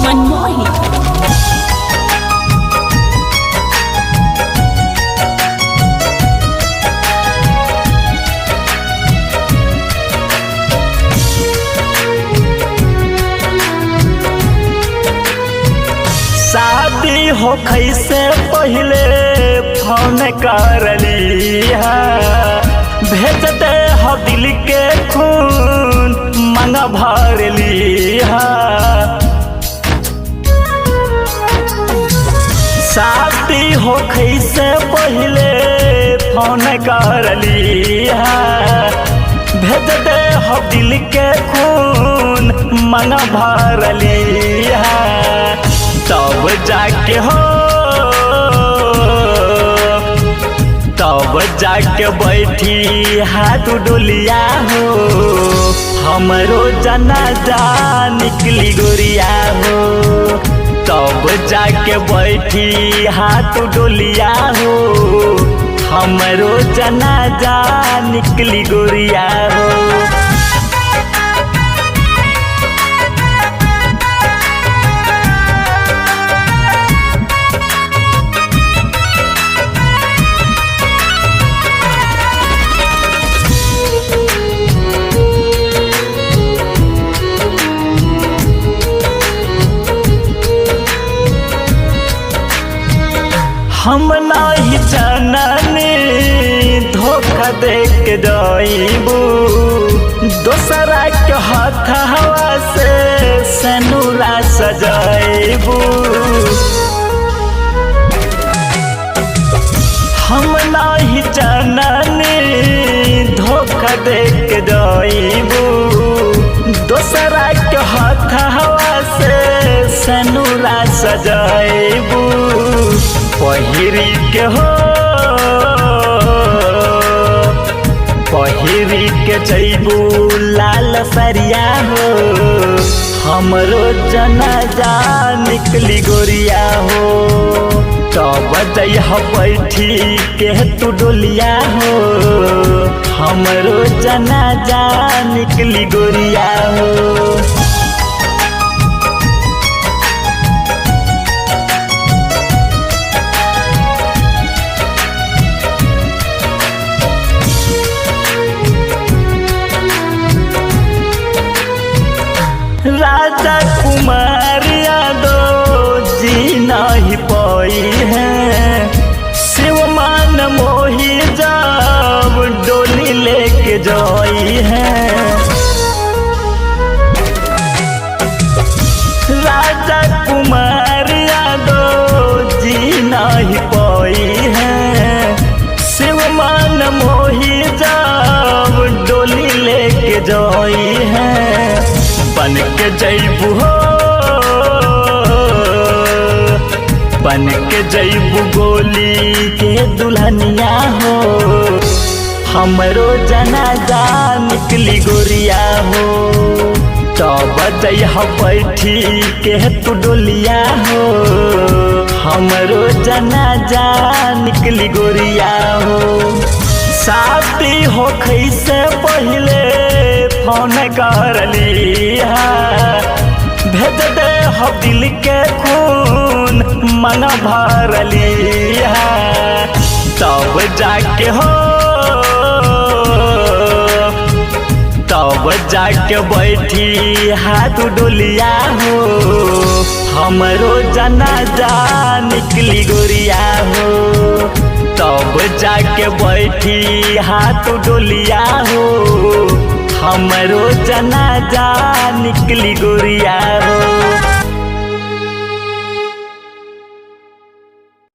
मनमोही। शादी हो कैसे पहले फोन कर लिया, भेज दे हो दिल के खून मंगा भर लिया। शादी हो कैसे पहले फोन कर लिया, भेज दे हो दिल के खून मंगा भर लिया। तब जाके हो, तब जाके बैठी हाथ डोलिया हो, हमरो जनाजा निकली गोरिया हो। तब जाके बैठी हाथ डोलिया हो, हमरो जनाजा निकली गोरिया हो। हम नहीं जाननी धोखा दे के जाइबू, दोसरा के हाथ हवा से सनुरा सजाइबू। हम नहीं जाननी धोखा दे के जाइबू, दोसरा के हाथ हवा से सनुरा सजाइबू। पहिरी के हो, पहिरी के जइबू लाल सरिया हो, हमरो जनाजा निकली गोरिया हो। तब जइह बैठी के तू डोलिया हो, हमरो जनाजा निकली गोरिया हो। राजा कुमार यादव जी नहीं पाई है, शिवमान मोही जब डोली लेके जाई है। राजा कुमार यादव जी नहीं पाई है, शिवमान मोही जब डोली लेके जाई है। बन के जइबू हो, बन के जइबू गोली के दुल्हनिया हो, हमरो जनाजा निकली गोरिया हो। तब जइह बैठी के तू डोलिया हो, हमरो जनाजा निकली गोरिया हो। शादी हो कैसे पहले फोन कर लिया, भेज दे हो दिल के खून मंगा भर लिया। तब जाके हो, तब जाके बैठी हाथ डोलिया हो, हमरो जनाजा निकली गोरिया हो। तब जाके बैठी हाथ डोलिया हो, हमरो जनाजा निकली गोरिया हो।